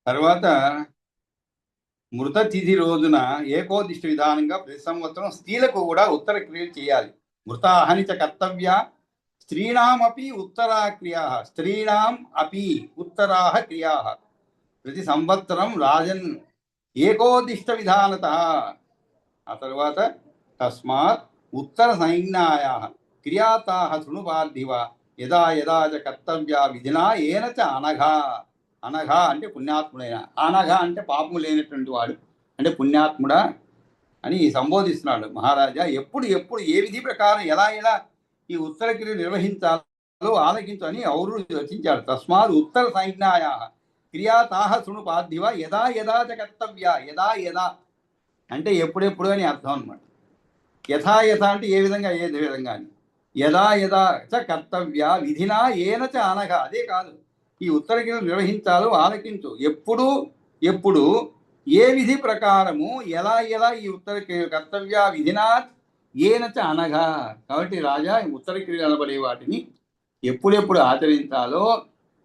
తర్వాత మృత తిథి రోజున ఏకోదిష్ట విధానంగా ప్రతి సంవత్సరం స్త్రీలకు కూడా ఉత్తర క్రియలు చేయాలి. మృతాహనిచ కర్తవ్య స్త్రీణామపి ఉత్తరా క్రియా స్త్రీణాం అపి ఉత్తరాహ క్రియా ప్రతి సంవత్సరం రాజన్ ఏకోదిష్ట విధానత. ఆ తర్వాత తస్మాత్ ఉత్తర సైన్యాయ క్రియాతాహ శృణుపార్థివ యదా యదా చ కర్తవ్య విధినా ఏన చ అనఘా. అనఘ అంటే పుణ్యాత్ముడైన, అనఘ అంటే పాపము లేనటువంటి వాడు, అంటే పుణ్యాత్ముడా అని సంబోధిస్తున్నాడు. మహారాజా ఎప్పుడు ఎప్పుడు ఏ విధి ప్రకారం ఎలా ఎలా ఈ ఉత్తర క్రియ నిర్వహించాలో ఆలకించు అని ఔరు రచించాడు. తస్మాత్ ఉత్తర సైన్యాయ క్రియాతాహ శృణు పార్థివ యదా యదా చ కర్తవ్య. యదా యదా అంటే ఎప్పుడెప్పుడు అని అర్థం అనమాట. యథా యథ అంటే ఏ విధంగా ఏ విధంగా అని. యదా యదా చ కర్తవ్య విధినా ఏన చ అనఘ. అదే కాదు, ఈ ఉత్తర క్రియ నిర్వహించాలో ఆలకించు. ఎప్పుడు ఎప్పుడు ఏ విధి ప్రకారము ఎలా ఎలా ఈ ఉత్తర క్రియ కర్తవ్య విధినా ఏనచ అనగా. కాబట్టి రాజా ఈ ఉత్తర క్రియలు అనబడే వాటిని ఎప్పుడెప్పుడు ఆచరించాలో,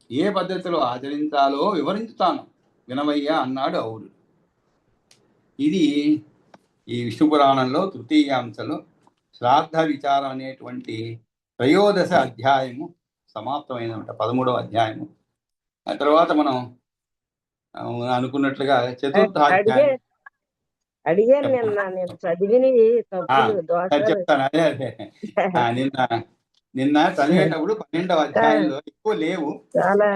ఏ పద్ధతిలో ఆచరించాలో వివరించుతాను వినవయ్యా అన్నాడు ఔరు. ఇది ఈ విష్ణు పురాణంలో తృతీయాంశలో శ్రాద్ధ విచారం అనేటువంటి త్రయోదశ అధ్యాయము సమాప్తమైనమాట, 13వ అధ్యాయము. ఆ తర్వాత మనం అనుకున్నట్లుగా చతుర్థాధ్యాయం అడిగాను నిన్న, నేను చదివిని తప్పులు దోషాలు చెప్తాను. అదే అదే నిన్న నిన్న చదివేటప్పుడు 12వ అధ్యాయంలో ఎక్కువ లేవు, చాలా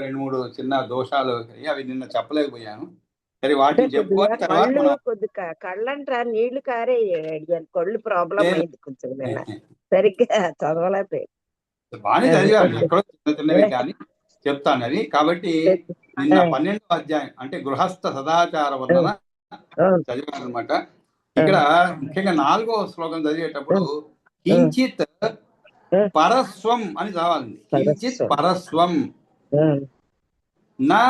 2-3 చిన్న దోషాలు అవి నిన్న చెప్పలేకపోయాను. సరే వాటిని చెప్పుకొని తర్వాత కళ్ళు మనం కొద్ది కళ్ళంటా నీళ్లు కారే అడిగాను. కళ్ళు ప్రాబ్లం అయింది కొంచెం నిన్న, సరిగ్గా చదవలేకపోయాను. బాగానే చదివాను, ఎక్కడో చిన్న చిన్నవి కానీ చెప్తాను అవి. కాబట్టి నిన్న 12వ అధ్యాయం అంటే గృహస్థ సదాచార వర్ణన చదివాను అనమాట. ఇక్కడ ముఖ్యంగా 4వ శ్లోకం చదివేటప్పుడు కించిత్ పరస్వం అని చదవాలి. కించిత్ పరస్వం నా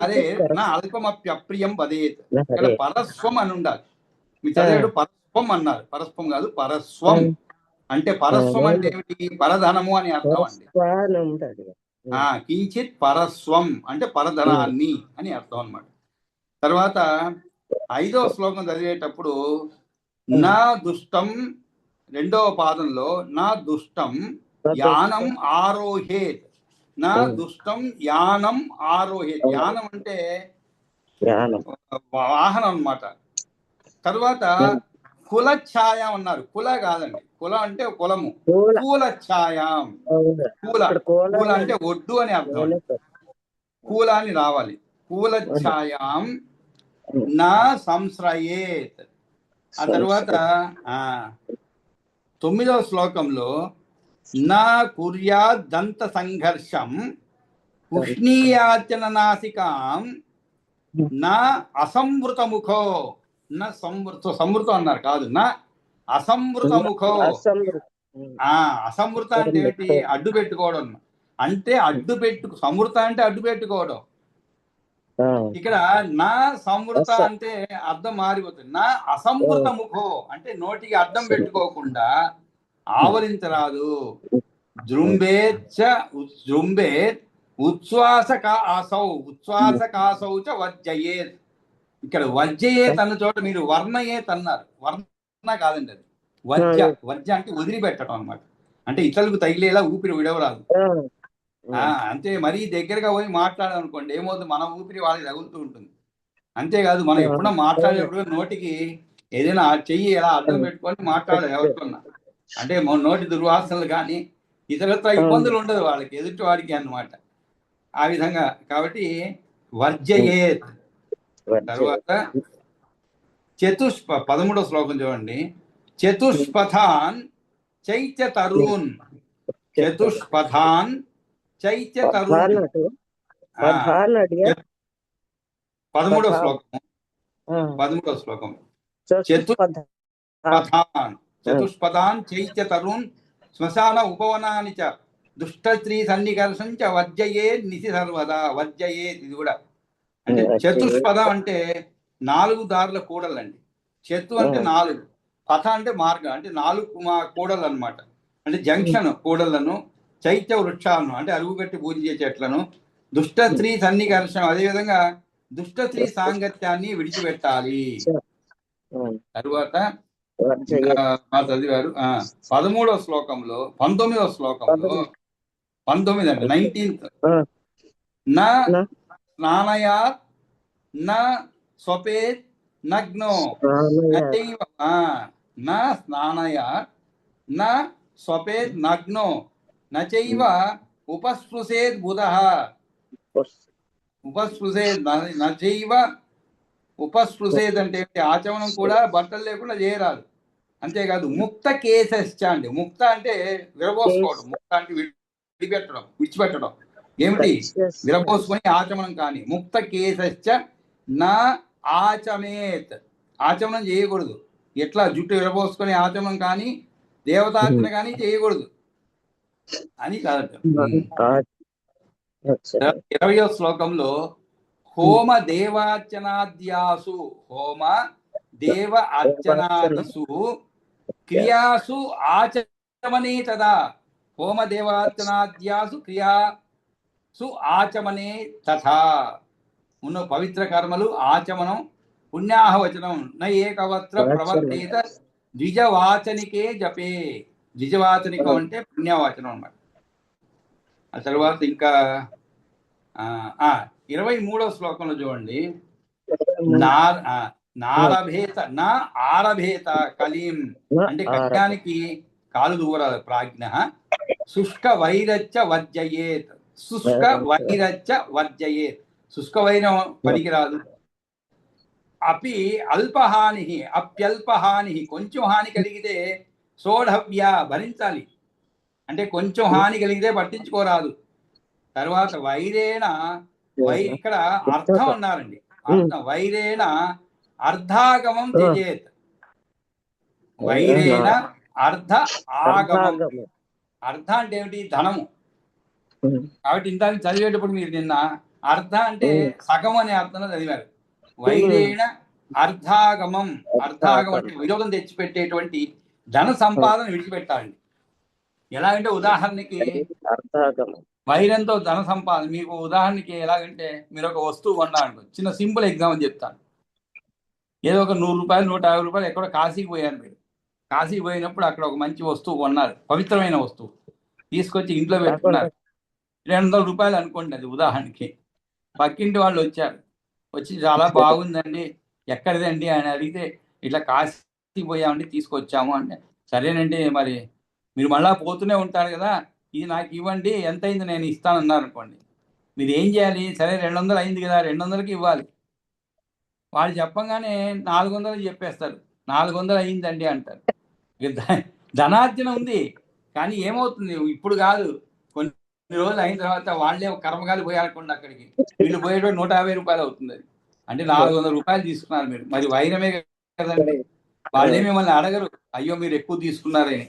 హరే నా అల్పమప్యప్రియం వదేత్. ఇక్కడ పరస్వం అని ఉండాలి. మీ చదివాడు పరస్వం అన్నారు, పరస్వం కాదు పరస్వం. అంటే పరస్వం అంటే ఏమిటి? పరధనము అని అర్థం అండి. కించిత్ పరస్వం అంటే పరధనాన్ని అని అర్థం అన్నమాట. తర్వాత 5వ శ్లోకం చదివేటప్పుడు నా దుష్టం, 2వ పాదంలో నా దుష్టం యానం ఆరోహేత్. నా దుష్టం యానం ఆరోహేత్. యానం అంటే వాహనం అన్నమాట. తర్వాత కుల ఛాయం అన్నారు. కుల కాదండి, కుల అంటే కులము. కూల ఛాయం, కూల కూల అంటే ఒడ్డు అని అర్థం. కూల అని రావాలి. కూల ఛాయం నా సంశ్రయేత్. ఆ తర్వాత 9వ శ్లోకంలో నా కుర్యా దంత సంఘర్షం ఉష్ణీయాచన నాసికాం నా అసంవృత ముఖో. నా సంవృతం అన్నారు కాదు, నా అసంవృత ముఖో. అసంవృత అంటే ఏంటి? అడ్డు పెట్టుకోవడం. అంటే అడ్డు సంవృత అంటే అడ్డు పెట్టుకోవడం. ఇక్కడ నా సంవృత అంటే అర్థం మారిపోతుంది. నా అసంవృత ముఖో అంటే నోటికి అడ్డం పెట్టుకోకుండా ఆవరించరాదు. జృంభేత్ ఉచ్ఛ్వాస కాసౌ ఉచ్ఛ్వాస కాసౌ చ వర్జయేత్. ఇక్కడ వర్జయేత్ అన్న చోట మీరు వర్ణయేత్ అన్నారు. వర్ణ కాదండి, అది వర్జ. వర్జ అంటే వదిలిపెట్టడం అనమాట. అంటే ఇతరులకు తగిలేలా ఊపిరి విడవరాదు. అంతే. మరీ దగ్గరగా పోయి మాట్లాడాలనుకోండి ఏమవుతుంది? మన ఊపిరి వాళ్ళకి తగులుతూ ఉంటుంది. అంతేకాదు మనం ఎప్పుడో మాట్లాడేటప్పుడు నోటికి ఏదైనా చెయ్యి ఎలా అడ్డం పెట్టుకొని మాట్లాడాలి ఎవరికన్నా. అంటే నోటి దుర్వాసనలు కానీ ఇతరత్ర ఇబ్బందులు ఉండదు వాళ్ళకి, ఎదుటి వాడికి అన్నమాట. ఆ విధంగా కాబట్టి వర్జయేత్. తర్వాత 13వ శ్లోకం చూడండి. చతుష్పథాన్ చైత్య తరుణ్. చతుష్పథాన్ చైత్య తరుణ్. 13వ శ్లోకం చతుష్పథాన్ చైత్య తరుణ్ శ్మశాన ఉపవనాని చ దుష్టస్త్రీ సన్నికర్షం చ వర్జయే నిశి సర్వదా. వర్జయే ఇది కూడా అంటే చతుష్పథం అంటే 4 దారుల కూడలండి. చతు అంటే 4, పథ అంటే మార్గం అంటే 4 కూడలు అన్నమాట. అంటే జంక్షన్ కూడళ్లను, చైత్య వృక్షాలను అంటే అరుగుగట్టి పూజించే చెట్లను, దుష్ట స్త్రీ సన్నికర్షం, అదేవిధంగా దుష్ట స్త్రీ సాంగత్యాన్ని విడిచిపెట్టాలి. తరువాత ఇంకా చదివారు 13వ శ్లోకంలో 19వ శ్లోకంలో 19 అంటే 19th నా స్నానయాత్ నా స్వపేత్ నగ్నో నచైవ నా స్నానయాత్ నా స్వపేత్ నగ్నో నచైవ ఉపస్పృశేత్ బుధః ఉపస్పృశేత్ నచైవ ఉపస్పృశేత్ అంటే ఆచమనం కూడా బట్టలు లేకుండా చేయరాదు. అంతేకాదు ముక్త కేశశ్చ అండి. ముక్త అంటే విరబోసుకోవడం, ముక్త అంటే విడిచిపెట్టడం. ఏమిటి? విరబోసుకొని ఆచమనం కానీ. ముక్త కేశశ్చ నా ఆచమేత్, ఆచమనం చేయకూడదు. ఎట్లా జుట్టు విరబోసుకొని ఆచమనం కానీ దేవతార్చన కానీ చేయకూడదు అని కాదు. 20వ శ్లోకంలో హోమ దేవార్చనాద్యాసు హోమ దేవ అర్చనాదిసు క్రియాసు ఆచమనే తదా. హోమ దేవార్చనాద్యాసు క్రియాసు ఆచమనే తథా. ఉన్న పవిత్ర కర్మలు, ఆచమనం, పుణ్యాహవచనం న ఏకవత్ర ప్రవర్తేత ద్విజవాచనికే జపే. ద్విజవాచనికం అంటే పుణ్యవాచనం అన్నమాట. ఆ తర్వాత ఇంకా 23వ శ్లోకంలో చూడండి. నారభేత నా ఆరభేత కలిం అంటే కళ్యాణికి కాలు దూరాలి. ప్రాజ్ఞ శుష్క వైరచ్చ వర్జయేత్. శుష్క వైరచ్చ వర్జయేత్. శుష్క వైరం పనికిరాదు. అపి అల్పహాని అప్యల్పహాని, కొంచెం హాని కలిగితే సోఢవ్య భరించాలి. అంటే కొంచెం హాని కలిగితే పట్టించుకోరాదు. తర్వాత వైరేణ ఇక్కడ అర్థం అన్నారండి. అర్థం వైరేణ అర్ధాగమం త్యజేత్. వైరేణ అర్ధ ఆగమం. అర్ధ అంటే ఏమిటి? ధనము. కాబట్టి ఇంత చదివేటప్పుడు మీరు నిన్న అర్ధ అంటే సగం అనే అర్థంలో చదివారు. వైరేణ అర్ధాగమం. అర్ధాగమం అంటే విరోధం తెచ్చిపెట్టేటువంటి ధన సంపాదన విడిచిపెట్టాలండి. ఎలాగంటే ఉదాహరణకి వైరంతో ధన సంపాదన, మీకు ఉదాహరణకి ఎలాగంటే మీరు ఒక వస్తువు కొన్నారనుకో. చిన్న సింపుల్ ఎగ్జాంపుల్ చెప్తాను. ఏదో ఒక 100 రూపాయలు 150 రూపాయలు ఎక్కడో కాశీకి పోయారు మీరు. కాశీకి పోయినప్పుడు అక్కడ ఒక మంచి వస్తువు కొన్నారు, పవిత్రమైన వస్తువు తీసుకొచ్చి ఇంట్లో పెట్టుకున్నారు. 200 రూపాయలు అనుకోండి అది ఉదాహరణకి. పక్కింటి వాళ్ళు వచ్చారు, వచ్చి చాలా బాగుందండి, ఎక్కడిదండి అని అడిగితే ఇట్లా కాశీ పోయామండి తీసుకొచ్చాము అంటే, సరేనండి మరి మీరు మళ్ళా పోతూనే ఉంటారు కదా, ఇది నాకు ఇవ్వండి, ఎంత అయింది నేను ఇస్తానన్నారు అనుకోండి. మీరు ఏం చేయాలి? సరే 200 అయింది కదా, 200కి ఇవ్వాలి. వాళ్ళు చెప్పగానే 400 చెప్పేస్తారు. 400 అయిందండి అంటారు. ధనార్జన ఉంది, కానీ ఏమవుతుంది? ఇప్పుడు కాదు, కొన్ని రోజులు అయిన తర్వాత వాళ్ళే కర్మగాలి పోయాలనుకోండి అక్కడికి. వీళ్ళు పోయేటప్పుడు 150 రూపాయలు అవుతుంది. అది అంటే 400 రూపాయలు తీసుకున్నారు మీరు. మరి వైరమే కదండి. వాళ్ళే మిమ్మల్ని అడగరు అయ్యో మీరు ఎక్కువ తీసుకున్నారని.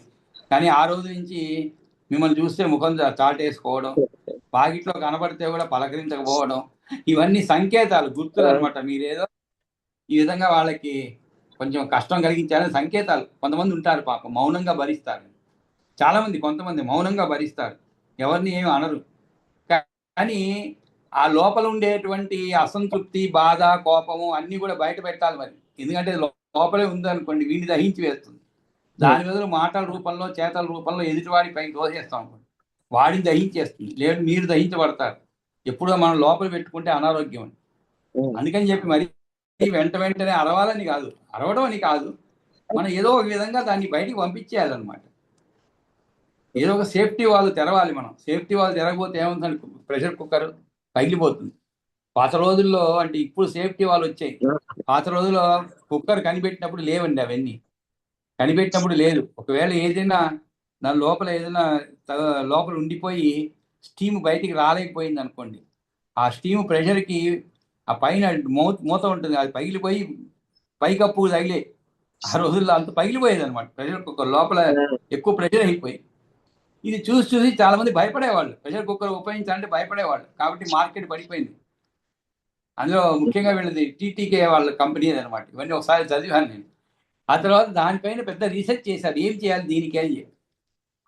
కానీ ఆ రోజు నుంచి మిమ్మల్ని చూస్తే ముఖం చాటేసుకోవడం, పాకిట్లో కనబడితే కూడా పలకరించకపోవడం, ఇవన్నీ సంకేతాలు, గుర్తులు అనమాట. మీరేదో ఈ విధంగా వాళ్ళకి కొంచెం కష్టం కలిగించాలని సంకేతాలు. కొంతమంది ఉంటారు పాపం మౌనంగా భరిస్తారు. చాలామంది, కొంతమంది మౌనంగా భరిస్తారు, ఎవరిని ఏమి అనరు. కానీ ఆ లోపల ఉండేటువంటి అసంతృప్తి, బాధ, కోపము అన్నీ కూడా బయట పెట్టాలి మరి. ఎందుకంటే లోపలే ఉందనుకోండి, వీడిని దహించి వేస్తుంది. దాని బదులు మాటల రూపంలో, చేతల రూపంలో ఎదుటివాడి పైన తోసేస్తాం అనుకోండి, వాడిని దహించేస్తుంది. లేదు మీరు దహించబడతారు. ఎప్పుడో మనం లోపల పెట్టుకుంటే అనారోగ్యం అని. అందుకని చెప్పి మరి వెంటనే అరవాలని కాదు, అరవడం అని కాదు, మనం ఏదో ఒక విధంగా దాన్ని బయటికి పంపించేయాలన్నమాట. ఏదో ఒక సేఫ్టీ వాళ్ళు తెరవాలి. మనం సేఫ్టీ వాళ్ళు తెరగపోతే ఏముందని ప్రెషర్ కుక్కర్ పగిలిపోతుంది. పాత రోజుల్లో అంటే ఇప్పుడు సేఫ్టీ వాళ్ళు వచ్చాయి. పాత రోజుల్లో కుక్కర్ కనిపెట్టినప్పుడు లేవండి అవన్నీ. కనిపెట్టినప్పుడు లేదు. ఒకవేళ ఏదైనా దాని లోపల ఏదైనా లోపల ఉండిపోయి స్టీమ్ బయటికి రాలేకపోయింది అనుకోండి, ఆ స్టీమ్ ప్రెషర్కి ఆ పైన మూత ఉంటుంది, అది పగిలిపోయి పైకప్పు తగిలే. ఆ రోజుల్లో అంత పగిలిపోయేది అనమాట. ప్రెషర్ కుక్కర్ లోపల ఎక్కువ ప్రెషర్ అయిపోయి. ఇది చూసి చాలా మంది భయపడేవాళ్ళు. Pressure cooker ఉపయోగించాలంటే భయపడేవాళ్ళు. కాబట్టి మార్కెట్ పడిపోయింది. అందులో ముఖ్యంగా వీళ్ళది టీటీకే వాళ్ళ కంపెనీ అనమాట. ఇవన్నీ ఒకసారి చదివాను నేను. ఆ తర్వాత దానిపైన పెద్ద రీసెర్చ్ చేశారు, ఏం చేయాలి దీనికి అని చెప్పి.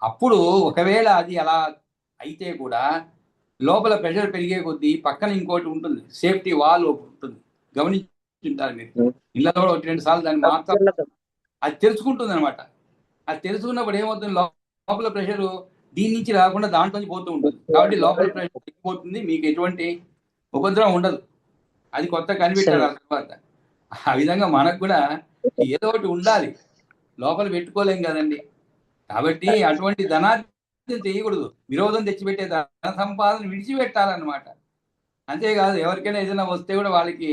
అప్పుడు ఒకవేళ అది అలా అయితే కూడా లోపల ప్రెషర్ పెరిగే కొద్దీ పక్కన ఇంకోటి ఉంటుంది, సేఫ్టీ వాల్ ఒకటి ఉంటుంది, గమనించుంటారు మీరు. ఇళ్ళలో కూడా ఒకటి రెండు సార్లు దాన్ని మాత్రం అది తెలుసుకుంటుంది అనమాట. అది తెలుసుకున్నప్పుడు ఏమవుతుంది, లోపల ప్రెషర్ దీని నుంచి రాకుండా దాంట్లో నుంచి పోతూ ఉంటుంది. కాబట్టి లోపల ప్రెషర్ తగ్గిపోతుంది, మీకు ఎటువంటి ఉపద్రవం ఉండదు. అది కొత్త కనిపెట్టారు ఆ తర్వాత. ఆ విధంగా మనకు కూడా ఏదో ఒకటి ఉండాలి, లోపల పెట్టుకోలేం కదండి. కాబట్టి అటువంటి ధనార్జన చేయకూడదు, విరోధం తెచ్చిపెట్టే ధన సంపాదన విడిచిపెట్టాలన్నమాట. అంతేకాదు ఎవరికైనా ఏదైనా వస్తే కూడా వాళ్ళకి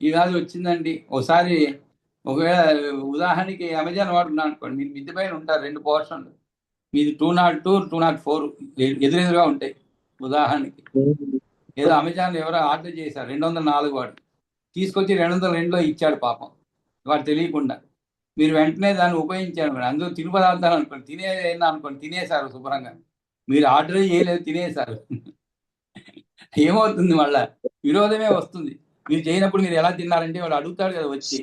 ఈ రాజు వచ్చిందండి. ఒకసారి ఒకవేళ ఉదాహరణకి అమెజాన్ వాడు ఉన్నాడు అనుకోండి, మీరు మిద్ది పైన ఉంటారు, 2 పోర్షన్లు, మీది 202, 204 ఎదురెదురుగా ఉంటాయి. ఉదాహరణకి ఏదో అమెజాన్ ఎవరో ఆర్డర్ చేశారు 204 వాడు తీసుకొచ్చి 202లో ఇచ్చాడు పాపం, వాడు తెలియకుండా. మీరు వెంటనే దాన్ని ఉపయోగించారు, అందులో తిను పదార్థాలు అనుకోండి, తినేదైనా అనుకోండి, తినేశారు శుభ్రంగా. మీరు ఆర్డర్ చేయలేదు, తినేశారు. ఏమవుతుంది, మళ్ళా విరోధమే వస్తుంది. మీరు చేయనప్పుడు మీరు ఎలా తిన్నారంటే వాడు అడుగుతాడు కదా వచ్చి,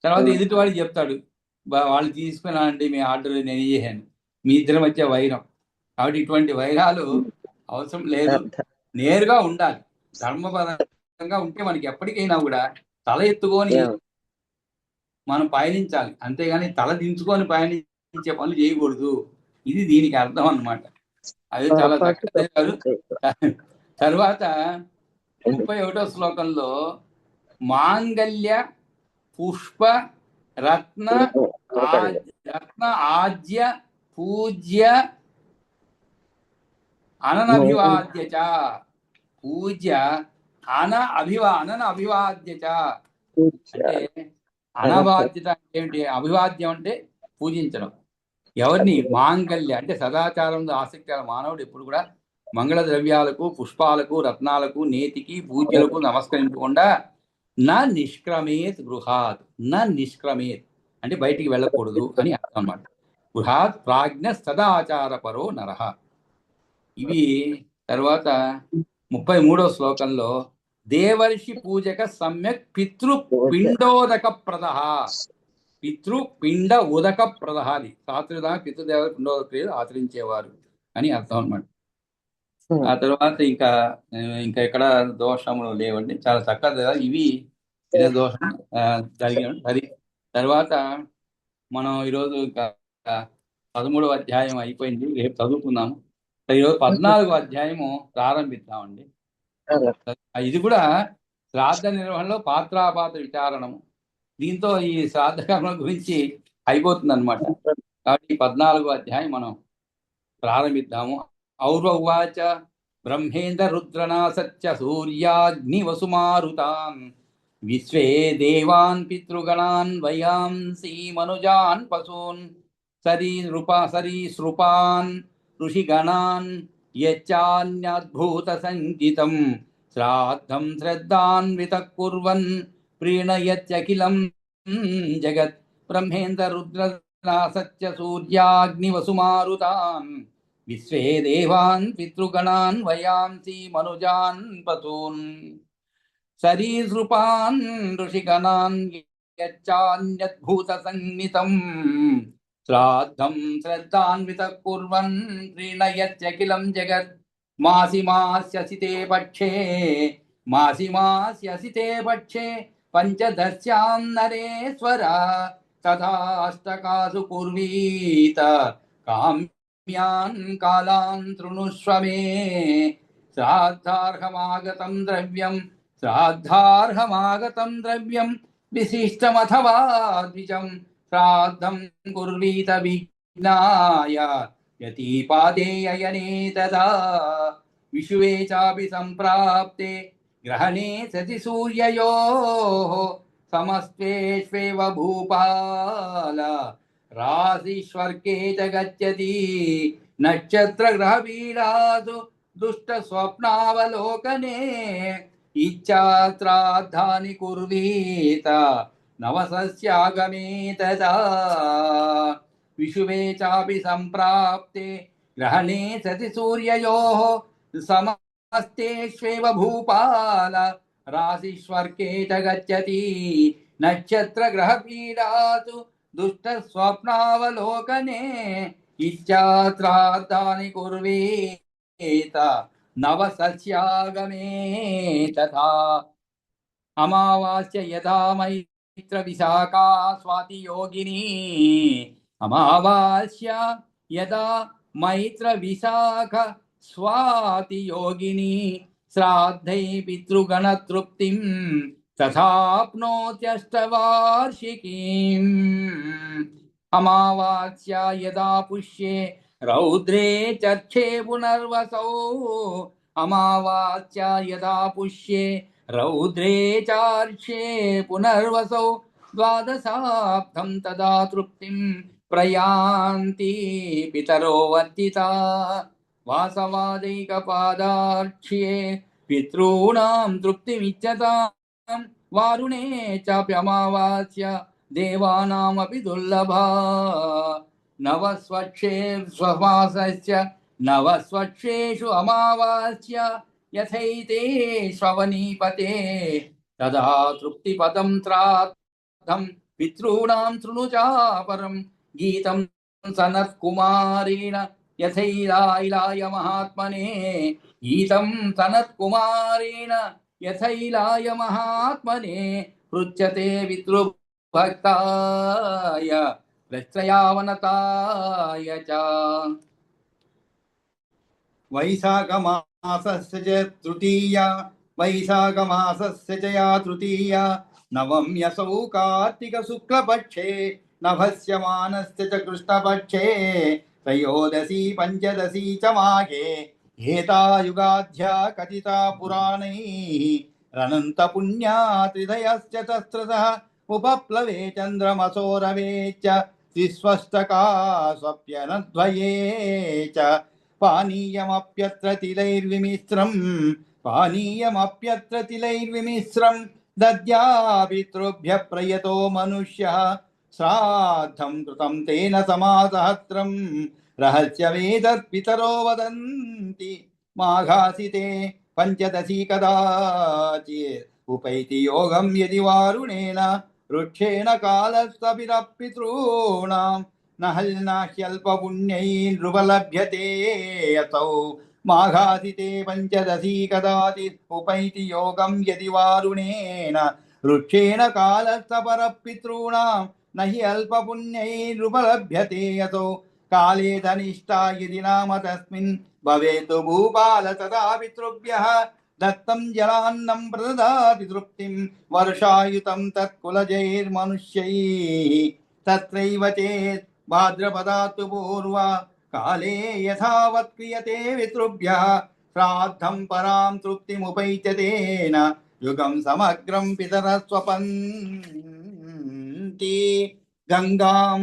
తర్వాత ఎదుటి వాడికి చెప్తాడు, వాళ్ళు తీసుకున్నానండి మీ ఆర్డర్, నేను చేశాను. మీ ఇద్దరి మధ్య వైరం. కాబట్టి ఇటువంటి వైరాలు అవసరం లేదు, నేరుగా ఉండాలి. ధర్మపరంగా ఉంటే మనకి ఎప్పటికైనా కూడా తల ఎత్తుకొని మనం పయనించాలి, అంతేగాని తల దించుకొని పయనించే పనులు చేయకూడదు. ఇది దీనికి అర్థం అన్నమాట. అది చాలా చక్కగా. తర్వాత 31వ శ్లోకంలో మాంగళ్య పుష్ప రత్న ఆజ్య పూజ్య అననభివాద్య చ, పూజ్య అనన అభివాద్య చ. అంటే అనబాధ్యత అంటే ఏమిటి, అభివాద్యం అంటే పూజించడం. ఎవరిని? మాంగళ్య అంటే సదాచారంలో ఆసక్తి గల మానవుడు ఎప్పుడు కూడా మంగళ ద్రవ్యాలకు, పుష్పాలకు, రత్నాలకు, నేతికి, పూజ్యులకు నమస్కరించకుండా నా నిష్క్రమేత్ గృహాత్, నా నిష్క్రమేత్ అంటే బయటికి వెళ్ళకూడదు అని అర్థం అన్నమాట. గృహాత్ ప్రాజ్ఞ సదాచార పరో నరః. ఇవి తర్వాత 33వ శ్లోకంలో దేవర్షి పూజక సమ్యక్ పితృపిండోదక ప్రద, పితృపిండ ఉదక ప్రద, అది శాస్త్రదా పితృదేవ పిండోదక క్రియలు ఆచరించేవారు అని అర్థం అన్నమాట. ఆ తర్వాత ఇంకా ఎక్కడ దోషములు లేవండి, చాలా చక్కగా ఇవి ఇదే దోషం జరిగిన. అది తర్వాత మనం ఈరోజు ఇంకా 13వ అధ్యాయం అయిపోయింది, రేపు చదువుకుందాము. ఈరోజు 14వ అధ్యాయము ప్రారంభిద్దామండి. ఇది కూడా శ్రాద్ధ నిర్వహణలో పాత్రాపాత్ర విచారణము. దీంతో ఈ శ్రాద్ధ కర్మల గురించి అయిపోతుంది అనమాట. కాబట్టి 14వ అధ్యాయం మనం ప్రారంభిద్దాము. ఔర్వ ఉవాచ బ్రహ్మేంద్ర రుద్రనాసత్య సూర్యాగ్ని వసుమారుతాన్ విశ్వే దేవాన్ పితృగణాన్ వయాంసి మనుజాన్ పశూన్ సరీసృపాన్ ఋషిగణాన్ యచ్చాన్యద్భూత సంచితం శ్రాద్ధం శ్రద్ధాన్వితః కుర్వన్ ప్రీణయత్యఖిలం జగత్. బ్రహ్మేంద్ర రుద్రనాసత్య సూర్యాగ్ని వసుమారుతాన్ విశ్వే దేవాన్ పితృగణాన్ వయాంసి మనుజాన్ పశూన్ సరీసృపాన్ ఋషిగణాన్ యచ్చాన్యద్భూత సంహితం శ్రాద్ధం శ్రద్ధాన్వితః కుర్వన్ ప్రీణయత్యఖిలం జగత్. మాసి మాస్యసితే పక్షే పంచదశ్యాం నరేశ్వర తథాష్టకాసు కుర్వీత కామ్యాన్ కాలాన్ తృణుష్వ మే. శ్రాద్ధార్హమాగతం ద్రవ్యం విశిష్టమథవా ద్విజం శ్రాద్ధం కుర్వీత విఘ్నాయ యతిపాదేయనే తదా. విషువే చాపి సంప్రాప్తే గ్రహణే సతి సూర్యయోః సమస్త్వేష్వేవ భూపాల రాశిస్వర్గే చ గచ్చతి. నక్షత్ర గ్రహ పీడాసు దుష్ట స్వప్నావలోకనే ఇచ్ఛాత్రార్థాని కుర్వీత నవసస్యాగమే తదా. విషువే చాపి సంప్రాప్తే గ్రహణే సతి సూర్యయోః సమస్తేష్వేవ భూపాల రాశిస్వర్గే చ గచ్చతి. నక్షత్ర గ్రహ పీడాసు దుష్ట స్వప్నావలోకనే ఇచ్ఛాత్రార్థాని కుర్వీత नवसस्यागमे तथा अमावास्य यदा मैत्र विशाखा स्वाति योगिनी अमावास्य यदा मैत्र विशाख स्वाति योगिनी श्राद्धै पितृगणतृप्तिं तथाप्नोत्यष्टवार्षिकीम् अमावास्या यदा पुष्ये रौद्रे चर्चे पुनर्वसौ अमावास्या यदा पुष्ये रौद्रे चार्षे पुनर्वसौ द्वादशाब्दं तदा तृप्तिं प्रयान्ति पितरो वर्तिता वासवादैकपादार्क्ष्ये पितॄणां तृप्तिमिच्छतां वारुणे चाप्यमावास्या देवानामपि दुर्लभा नवस्वक्षे स्वमासस्य नवस्वक्षेषु अमावास्या यथैते श्रवणीपते तदा तृप्तिपदं त्राद्धं पितॄणां शृणु चापरं गीतं सनत्कुमारेण यथैलाय महात्मने गीतं सनत्कुमारेण यथैलाय महात्मने पृच्छते पितृभक्ताय प्रत्रयावनताय च वैशाखमासस्य च तृतीया वैशाखमासस्य च या तृतीया नवम्यसौ कार्तिकशुक्लपक्षे नभस्यमानस्य च कृष्णपक्षे त्रयोदशी पञ्चदशी च माघे एता युगाध्या कथिता पुराणैः रनन्तपुण्या त्रिधयश्च तस्त्रतः उपप्लवे चन्द्रमसोरवे च त्रिस्वष्टका स्वप्यनद्वये च पानीयमप्यत्र तिलैर्विमिश्रं दद्या पितृभ्यः प्रयतो मनुष्यः श्राद्धं कृतं तेन समासहस्रं रहस्यमेतत् पितरो वदन्ति माघासिते पञ्चदशी कदाचित् उपैति योगं यदि वारुणेन वृक्षेण कालस्तपितॄणां न ह्यल्पपुण्यैर्नृपलभ्यते असौ माघासिते पञ्चदशी कदाचित् उपैति योगं यदि वारुणेन वृक्षेण कालस्तपरपितॄणां न हि अल्पपुण्यैर्नृपलभ्यते असौ काले धनिष्ठा यदि नाम तस्मिन् भवेतु भूपाल तदा पितृभ्यः दत्तं जलान्नं प्रददाति तृप्तिं वर्षायुतं तत्कुलजैर्मनुष्यैः तत्रैव चेत् भाद्रपदातु पूर्वा काले यथावत् क्रियते पितृभ्यः श्राद्धं परां तृप्तिमुपैत्य तेन युगं समग्रं पितरः स्वपन्ति गंगां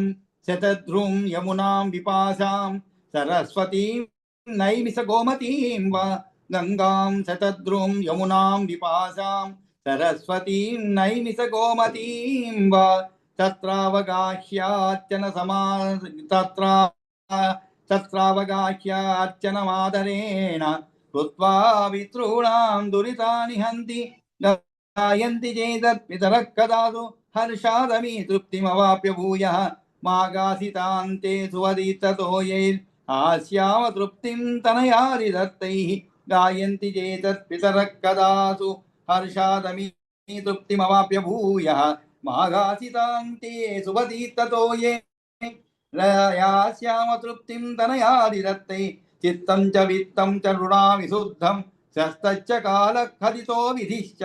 शतद्रुं यमुनां विपासां सरस्वतीं नैमिष गोमतीं वा गंगां शतद्रुं यमुनां विपासां सरस्वतीं नैमिष गोमतीं वा तत्रावगाह्यार्चनमादरेण कृत्वा पितॄणां दुरितानि हन्ति गायन्ति चेदत् पितरः कदातु हर्षादमी तृप्तिमवाप्य भूयः मागासितान्ते सुवदिततोयैर्हास्याम तृप्तिं तनयादिदत्तैः गायन्ति चेतत् पितरः कदासु हर्षादमी तृप्तिमवाप्य भूयः मागासितान्ते सुवदिततोये यास्याम तृप्तिं तनयादिदत्तैः चित्तं च वित्तं च ऋणाविशुद्धं शस्तच्च कालः खदितो विधिश्च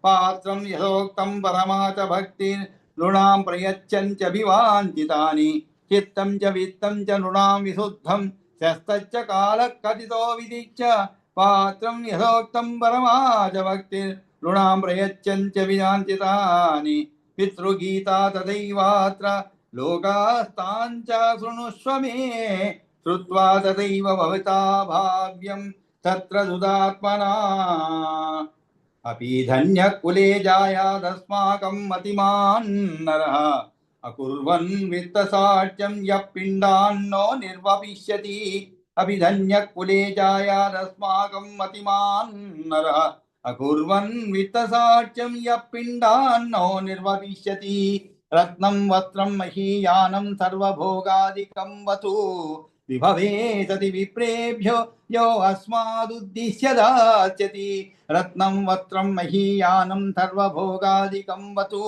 पात्रं यथोक्तं परमा च भक्तिर्नृणां प्रयच्छन् च विवाञ्छितानि चित्तं च वित्तं च नृणां विशुद्धं शस्तच्च कालः कथितो विधिश्च पात्रं यथोक्तं परमा च भक्तिर्नृणां प्रयच्छन् च विवाञ्छितानि पितृगीता तथैवात्र लोकास्ताञ्च शृणुष्व मे श्रुत्वा तथैव भवता भाव्यं तत्र दुदात्मना अपि धन्यः कुले जायादस्माकं मतिमान् नरः अकुर्वन् वित्तसाक्ष्यं यः पिण्डान्नो निर्वपिष्यति अपि धन्यः कुले जायादस्माकं मतिमान् नरः अकुर्वन् वित्तसाक्ष्यं यः पिण्डान्नो निर्वपिष्यति रत्नं वस्त्रं महीयानं सर्वभोगादिकं वतु విభవే సతి విప్రేభ్యో యో అస్మాదుద్దిశ్య దాస్యతి రత్నం వస్త్రం మహీయానం సర్వభోగాదికం వతు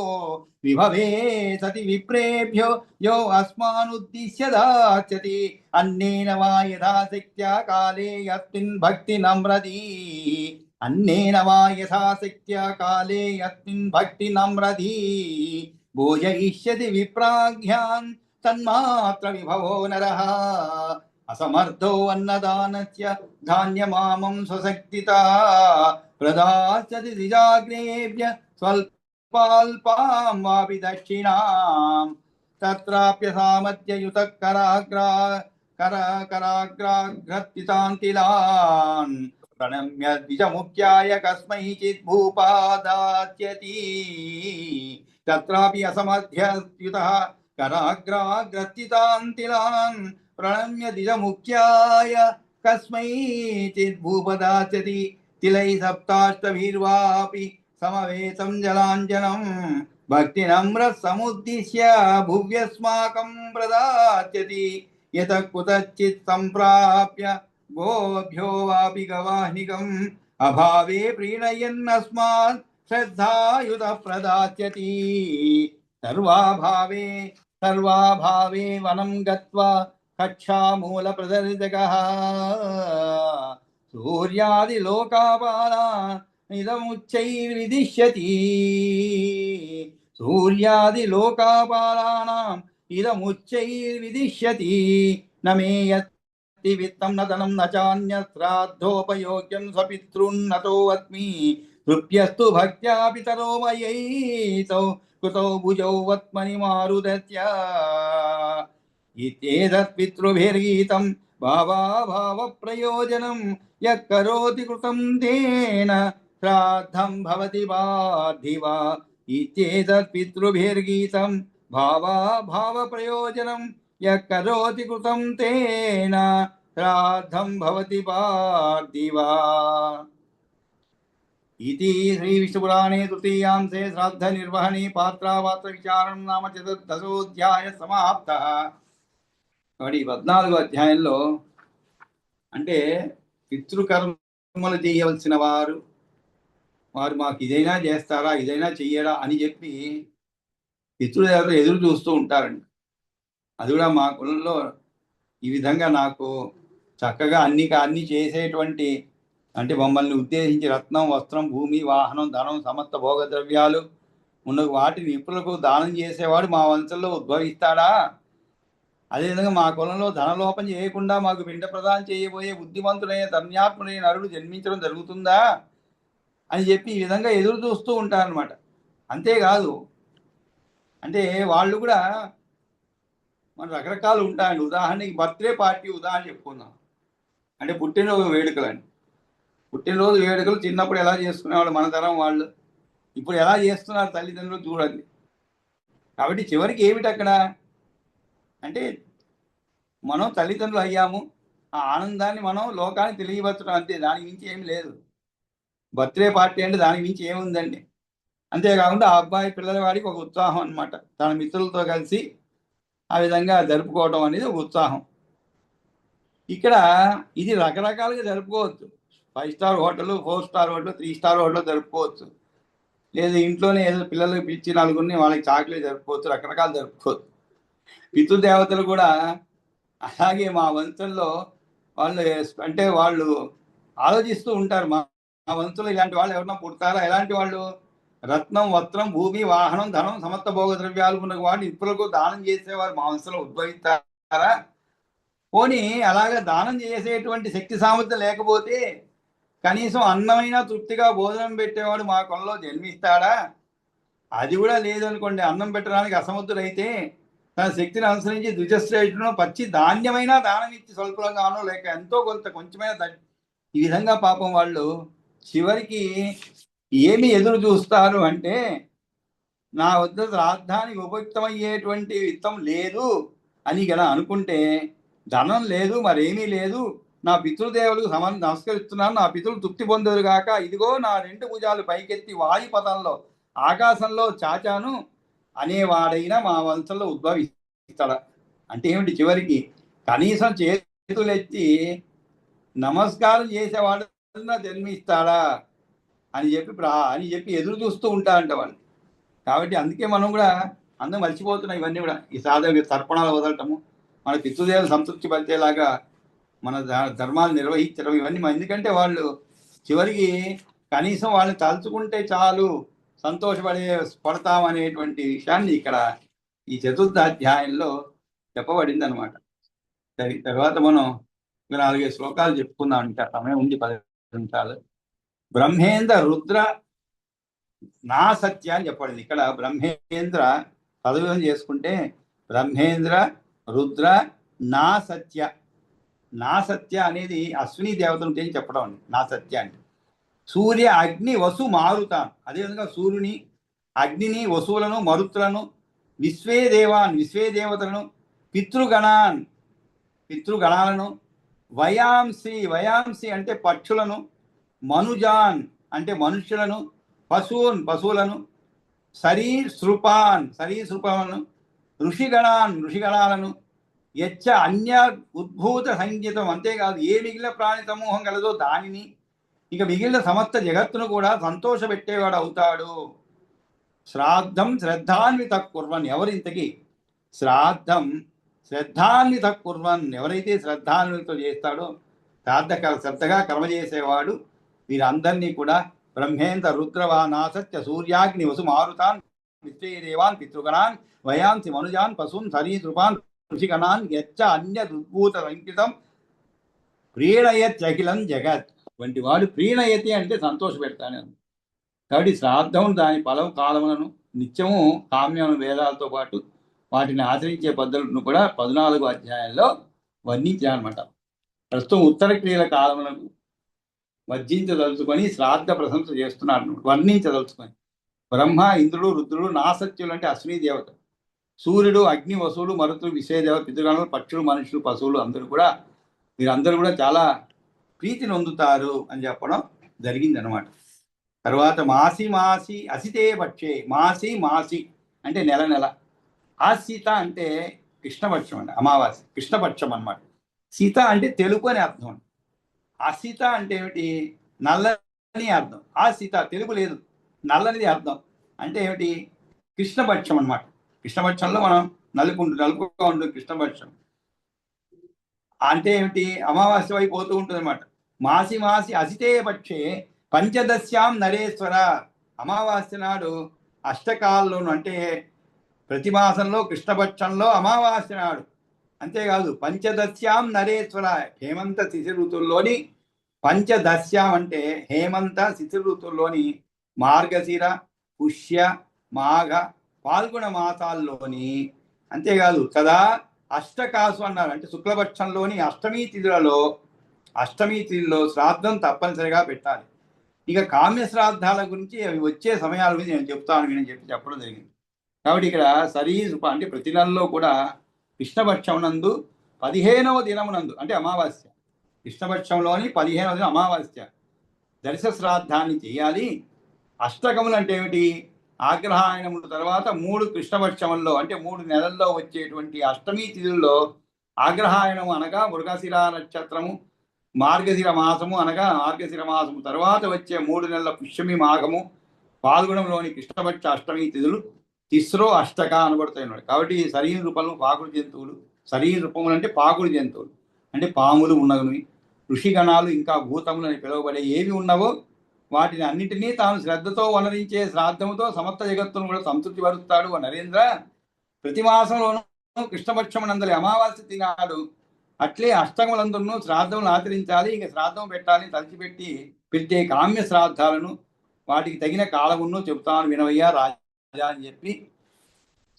విభవే సతి విప్రేభ్యో యో అస్మానుద్దిశ్య దాస్యతి అన్నేన వా యథాశక్త్యా కాలే యస్మిన్ భక్తి నమ్రతి అన్నేన వా యథాశక్త్యా కాలే యస్మిన్ భక్తి నమ్రతి భోజయిష్యతి విప్రాఘ్యాన్ తన్మాత్ర విభవో నరః అసమర్థో అన్నదానస్య ధాన్యమామం స్వశక్తితా ప్రదాస్యతి ద్విజాగ్నేభ్య స్వల్పాల్పాం వాపి దక్షిణాం తత్రాప్యసామధ్యయుత కరాగ్రాగ్రత్తితాంతిలాన్ ప్రణమ్య ద్విజముఖ్యాయ కస్మైచిత్ భూపాదాస్యతి తత్రాపి అసమధ్యయుతః कराग्राग्रत्तितान्तिलान् प्रणम्य द्विजमुख्याय कस्मैचित् भूपदास्यति तिलै सप्ताष्टभिर्वापि समवेतं जलाञ्जनं भक्तिनम्रः समुद्दिश्य भुव्यस्माकं प्रदास्यति यतः कुतश्चित् सम्प्राप्य गोभ्यो वापि गवाह्निकम् अभावे प्रीणयन्नस्मात् श्रद्धायुतः प्रदास्यति सर्वाभावे वनं गत्वा कक्षामूलप्रदर्शकः सूर्यादिलोकापालान् इदमुच्चैर्विदिश्यति सूर्यादिलोकापालानाम् इदमुच्चैर्विदिश्यति न मे यत्ति वित्तं न धनं न चान्यश्राद्धोपयोग्यं स्वपितॄन्नतो अस्मि तृप्यस्तु भक्त्या पितरो मयैतौ कुतो भुजौ वत्मनि मारुदस्य इत्येतत् पितृभिर्गीतं भावाभावप्रयोजनं यः करोति कृतं तेन श्राद्धं भवति पार्थिव इत्येतत् पितृभिर्गीतं भावाभावप्रयोजनं यः करोति कृतं तेन श्राद्धं भवति पार्थिव इति श्री विष्णुपुराणे तृतीयांशे श्राद्ध निर्वहणे पात्रापात्र विचारणं नाम चतुर्दशोऽध्याय समाप्तः. కాబట్టి 14వ అధ్యాయంలో అంటే పితృకర్మలు చేయవలసిన వారు మాకు ఇదైనా చేస్తారా ఇదైనా చెయ్యరా అని చెప్పి పితృదేవతలు ఎదురు చూస్తూ ఉంటారండి. అది కూడా మా కులంలో ఈ విధంగా నాకు చక్కగా అన్ని చేసేటువంటి అంటే మమ్మల్ని ఉద్దేశించి రత్నం వస్త్రం భూమి వాహనం ధనం సమస్త భోగ ద్రవ్యాలు ఉన్న వాటిని విప్రులకు దానం చేసేవాడు మా వంశంలో ఉద్భవిస్తాడా? అదేవిధంగా మా కులంలో ధనలోపం చేయకుండా మాకు పిండ ప్రదానం చేయబోయే బుద్ధిమంతుడైన ధన్యాత్ముడైన నరుడు జన్మించడం జరుగుతుందా అని చెప్పి ఈ విధంగా ఎదురు చూస్తూ ఉంటారనమాట. అంతేకాదు అంటే వాళ్ళు కూడా మన రకరకాలు ఉంటాయండి. ఉదాహరణకి బర్త్డే పార్టీ ఉదాహరణ చెప్పుకుందాం. అంటే పుట్టినరోజు వేడుకలండి. పుట్టినరోజు వేడుకలు చిన్నప్పుడు ఎలా చేసుకునేవాళ్ళు మన తరం వాళ్ళు, ఇప్పుడు ఎలా చేస్తున్నారు తల్లిదండ్రులు చూడండి. కాబట్టి చివరికి ఏమిటి అక్కడ అంటే మనం తల్లిదండ్రులు అయ్యాము, ఆ ఆనందాన్ని మనం లోకానికి తెలియవచ్చడం అంతే, దానికి మించి ఏమి లేదు. బర్త్డే పార్టీ అంటే దానికి మించి ఏముందండి. అంతేకాకుండా ఆ అబ్బాయి పిల్లల వాడికి ఒక ఉత్సాహం అనమాట, తన మిత్రులతో కలిసి ఆ విధంగా జరుపుకోవడం అనేది ఒక ఉత్సాహం. ఇక్కడ ఇది రకరకాలుగా జరుపుకోవచ్చు. 5 star hotel, 4 star hotel, 3 star hotel జరుపుకోవచ్చు. లేదా ఇంట్లోనే ఏదో పిల్లలకు పిలిచి నలుగురిని వాళ్ళకి చాక్లెట్ జరుపుకోవచ్చు, రకరకాలు జరుపుకోవచ్చు. పితృదేవతలు కూడా అలాగే మా వంశంలో వాళ్ళు అంటే వాళ్ళు ఆలోచిస్తూ ఉంటారు, మా వంశంలో ఇలాంటి వాళ్ళు ఎవరన్నా పుడతారా? ఎలాంటి వాళ్ళు? రత్నం వస్త్రం భూమి వాహనం ధనం సమస్త భోగ ద్రవ్యాలు ఉన్న వాడిని ఇప్పులకు దానం చేసేవారు మా వంశంలో ఉద్భవిస్తారా? పోనీ అలాగే దానం చేసేటువంటి శక్తి సామర్థ్యం లేకపోతే కనీసం అన్నమైనా తృప్తిగా భోజనం పెట్టేవాడు మా కులంలో జన్మిస్తాడా? అది కూడా లేదు అనుకోండి. అన్నం పెట్టడానికి అసమర్థుడైతే తన శక్తిని అనుసరించి ద్విజశ్రేష్ఠును పచ్చి ధాన్యమైనా దానం ఇచ్చి స్వల్పంగానో లేక ఎంతో కొంచెమైనా ఈ విధంగా పాపం వాళ్ళు చివరికి ఏమి ఎదురు చూస్తారు అంటే, నా వద్ద శ్రాద్ధానికి ఉపయుక్తమయ్యేటువంటి విత్తం లేదు అని గల అనుకుంటే, ధనం లేదు మరేమీ లేదు, నా పితృదేవులకు నమస్కరిస్తున్నాను, నా పితృలు తృప్తి పొందరు గాక, ఇదిగో నా 2 భుజాలు పైకెత్తి వాయుపథంలో ఆకాశంలో చాచాను అనేవాడైనా మా వంశంలో ఉద్భవిస్తాడా? అంటే ఏమిటి? చివరికి కనీసం చేతులెత్తి నమస్కారం చేసేవాడు జన్మిస్తాడా అని చెప్పి ఎదురు చూస్తూ ఉంటారంట వాళ్ళు. కాబట్టి అందుకే మనం కూడా అందరం మర్చిపోతున్నాం ఇవన్నీ కూడా. ఈ సాధన తర్పణాలు వదలటము, మన పితృదేవులు సంతృప్తి పరిచేలాగా మన ధర్మాలు నిర్వహించడం ఇవన్నీ. ఎందుకంటే వాళ్ళు చివరికి కనీసం వాళ్ళని తలుచుకుంటే చాలు పడతాం అనేటువంటి విషయాన్ని ఇక్కడ ఈ 4వ అధ్యాయంలో చెప్పబడింది అనమాట. సరే, తర్వాత మనం 4-5 శ్లోకాలు చెప్పుకుందాం. ఇంకా సమయం ఉంది 10 నిమిషాలు. బ్రహ్మేంద్ర రుద్ర నా సత్య అని చెప్పబడింది. ఇక్కడ బ్రహ్మేంద్ర పదవిని చేసుకుంటే బ్రహ్మేంద్ర రుద్ర నా సత్య. నా సత్య అనేది అశ్విని దేవతల గురించి చెప్పడం అండి. నా సత్య అంటే సూర్య అగ్ని వసు మారుతాన్. అదేవిధంగా సూర్యుని, అగ్నిని, వసువులను, మరుతులను, విశ్వే దేవతలను, పితృగణాలను, వయాంసి అంటే పక్షులను, మనుజాన్ అంటే మనుష్యులను, పశువులను, సరీసృపాలను, ఋషిగణాలను, యచ్చ అన్య ఉద్భూత సంగీతం. అంతేకాదు ఏ మిగిలిన ప్రాణి సమూహం కలదో దానిని, ఇక మిగిలిన సమస్త జగత్తును కూడా సంతోషపెట్టేవాడు అవుతాడు. శ్రాద్ధం శ్రద్ధాన్విత కుర్వన్. ఎవరింతకి శ్రద్ధాన్విత కుర్వన్, ఎవరైతే శ్రద్ధాన్వితో చేస్తాడో, శ్రద్ధగా కర్మ చేసేవాడు, వీరందరినీ కూడా బ్రహ్మేంద్ర రుద్రవానాసత్య సూర్యాగ్ని వసు మారుతాన్ విశ్వే దేవాన్ పితృగణాన్ వయాంసి మనుజాన్ పశూన్ సరీసృపాన్ ఋషిగణాన్ యచ్చ అన్య ఉద్భూత సంకితం ప్రీణయత్యఖిలం జగత్. వంటి వాడు ప్రీణయతి అంటే సంతోష పెడతానే. కాబట్టి శ్రాద్ధం దాని ఫలం కాలములను నిత్యము కామ్యమైన వేదాలతో పాటు వాటిని ఆచరించే పద్ధతులను కూడా 14వ అధ్యాయంలో వర్ణించారనమాట. ప్రస్తుతం ఉత్తర క్రియల కాలములను వర్జించదలుచుకొని శ్రాద్ధ ప్రశంస చేస్తున్నారు, వర్ణించదలుచుకొని. బ్రహ్మ, ఇంద్రుడు, రుద్రుడు, నాసత్యులు అంటే అశ్విని దేవత, సూర్యుడు, అగ్ని, వసువులు, మరుతులు, విశ్వేదేవ, పితృగణాలు, పక్షులు, మనుషులు, పశువులు వీరందరూ కూడా చాలా ప్రీతిని పొందుతారు అని చెప్పడం జరిగింది అనమాట. తర్వాత మాసి అసితే పక్షే. మాసి అంటే నెల. ఆసీత అంటే కృష్ణపక్షం అండి, అమావాస్య కృష్ణపక్షం అనమాట. సీత అంటే తెలుపు అని అర్థం. అసీత అంటే ఏమిటి? నల్లని అర్థం. ఆ సీత తెలుగు లేదు, నల్లనిది అర్థం. అంటే ఏమిటి? కృష్ణపక్షం అనమాట. కృష్ణపక్షంలో మనం నలుపుగా ఉంటుంది కృష్ణపక్షం. అంటే ఏమిటి? అమావాస్య వైపు పోతూ ఉంటుంది అనమాట. మాసి అసితే పక్షే పంచదశ్యాం నరేశ్వర. అమావాస్య నాడు అష్టకాల్లోను, అంటే ప్రతి మాసంలో కృష్ణపక్షంలో అమావాస్య నాడు. అంతేకాదు పంచదశ్యాం నరేశ్వర, హేమంత శిశిర ఋతువుల్లోని పంచదశ్యాం అంటే హేమంత శిశిర ఋతువుల్లోని మార్గశిర, పుష్య, మాఘ, పాల్గొన మాసాల్లోని. అంతేకాదు కదా అష్టకాసు అన్నారు, అంటే శుక్లపక్షంలోని అష్టమీ తిథిలో శ్రాద్ధం తప్పనిసరిగా పెట్టాలి. ఇక కామ్య శ్రాద్ధాల గురించి అవి వచ్చే సమయాల గురించి నేను చెప్తాను అని చెప్పడం జరిగింది. కాబట్టి ఇక్కడ సరీసృప అంటే ప్రతి నెలలో కూడా కృష్ణపక్షం నందు 15వ దినమునందు, అంటే అమావాస్య, కృష్ణపక్షంలోని 15వ దినం అమావాస్య దర్శ శ్రాద్ధాన్ని చేయాలి. అష్టకములు అంటే ఏమిటి? ఆగ్రహాయనముల తర్వాత 3 కృష్ణపక్షంలో, అంటే 3 నెలల్లో వచ్చేటువంటి అష్టమీ తిథుల్లో ఆగ్రహాయనము అనగా మృగశిర నక్షత్రము, మార్గశిర మాసము అనగా మార్గశిర మాసము తర్వాత వచ్చే 3 నెలల పుష్యమి, మాఘము, పాల్గొనంలోని కృష్ణపక్ష అష్టమీ తిథులు తిస్రో అష్టక అనబడతాయి. కాబట్టి శరీర రూపంలో పాకుడు జంతువులు, శరీర రూపములు అంటే పాకుడు జంతువులు, అంటే పాములు ఉన్నవి, ఋషిగణాలు, ఇంకా భూతములు అని పిలువబడే ఏవి ఉన్నవో వాటిని అన్నింటినీ తాను శ్రద్ధతో వనరించే శ్రాద్ధముతో సమస్త జగత్తును కూడా సంతృప్తి పరుస్తాడు. నరేంద్ర ప్రతి మాసంలోనూ కృష్ణపక్షమునందలి అమావాస్య తినాడు. అట్లే అష్టకములందును శ్రాద్ధములు ఆచరించాలి. ఇక శ్రాద్ధం పెట్టాలి. తలిచిపెట్టి పెట్టే కామ్య శ్రాద్ధాలను వాటికి తగిన కాలమును చెబుతాను వినవయ్యా రాజా అని చెప్పి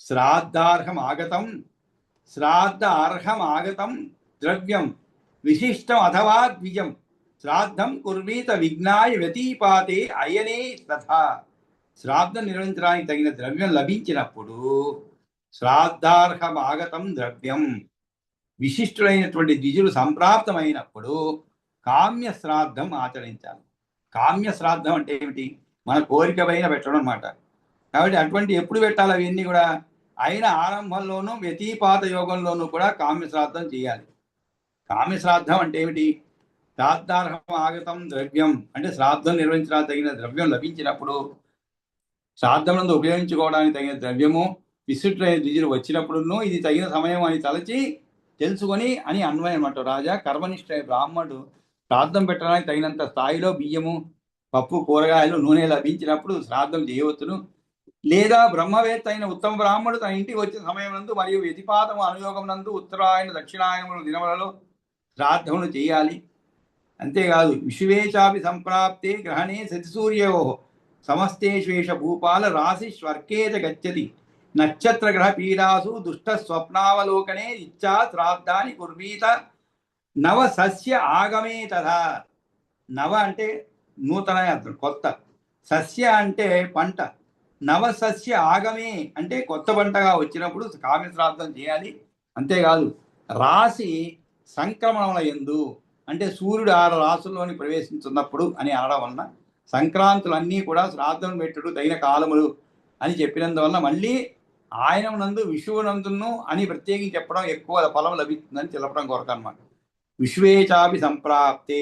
శ్రాద్ధార్హం ఆగతం ద్రవ్యం విశిష్టం అథవా ద్విజం శ్రాద్ధం కుర్వీత విఘ్నాయ వ్యతీపాతే అయనే తథా. శ్రాద్ధం నిర్వహించడానికి తగిన ద్రవ్యం లభించినప్పుడు శ్రాద్ధార్హం ఆగతం ద్రవ్యం, విశిష్టులైనటువంటి ద్విజులు సంప్రాప్తమైనప్పుడు కామ్య శ్రాద్ధం ఆచరించాలి. కామ్య శ్రాద్ధం అంటే ఏమిటి? మన కోరిక పైన పెట్టడం అనమాట. కాబట్టి అటువంటి ఎప్పుడు పెట్టాలి? అవన్నీ కూడా అయిన ఆరంభంలోనూ వ్యతీపాత యోగంలోనూ కూడా కామ్య శ్రాద్ధం చేయాలి. కామ్య శ్రాద్ధం అంటే ఏమిటి? శ్రాద్ధార్హం ఆగతం ద్రవ్యం అంటే శ్రాద్ధం నిర్వహించడానికి తగిన ద్రవ్యం లభించినప్పుడు, శ్రాద్ధమునందు ఉపయోగించుకోవడానికి తగిన ద్రవ్యము విశుద్ధమైన ద్విజులు వచ్చినప్పుడును ఇది తగిన సమయం అని తలచి తెలుసుకొని అని అన్వయం అన్నమాట. రాజా కర్మనిష్ట బ్రాహ్మణుడు శ్రాద్ధం పెట్టడానికి తగినంత స్థాయిలో బియ్యము, పప్పు, కూరగాయలు, నూనె లభించినప్పుడు శ్రాద్ధం చేయవచ్చును. లేదా బ్రహ్మవేత్త అయిన ఉత్తమ బ్రాహ్మణుడు తన ఇంటికి వచ్చిన సమయం నందు మరియు వ్యతిపాతం అనుయోగం నందు ఉత్తరాయణ దక్షిణాయనముల దినములలో శ్రాద్ధమును చేయాలి. అంతేకాదు విషువేచాపి సంప్రాప్తే గ్రహణే సతిసూర్యో సమస్తేషేష భూపాల రాశి స్వర్కేత గచ్చతి నక్షత్ర గ్రహ పీడాసు దుష్ట స్వప్నావలోకనే ఇచ్చా శ్రాద్ధాని కుర్వీత నవ సస్య ఆగమే తథా. నవ అంటే నూతన అర్థం, కొత్త. సస్య అంటే పంట. నవ సస్య ఆగమే అంటే కొత్త పంటగా వచ్చినప్పుడు కామ్య శ్రాద్ధం చేయాలి. అంతేకాదు రాశి సంక్రమణముల యందు అంటే సూర్యుడు 6 రాశుల్లోని ప్రవేశించున్నప్పుడు అని అనడం వలన సంక్రాంతులన్నీ కూడా శ్రాద్ధం పెట్టుడు తగిన కాలములు అని చెప్పినందువలన మళ్ళీ ఆయన నందు విషువునందును అని ప్రత్యేకించి చెప్పడం ఎక్కువ ఫలం లభిస్తుందని తెలపడం కొరకు అనమాట. విశ్వేచాపి సంప్రాప్తే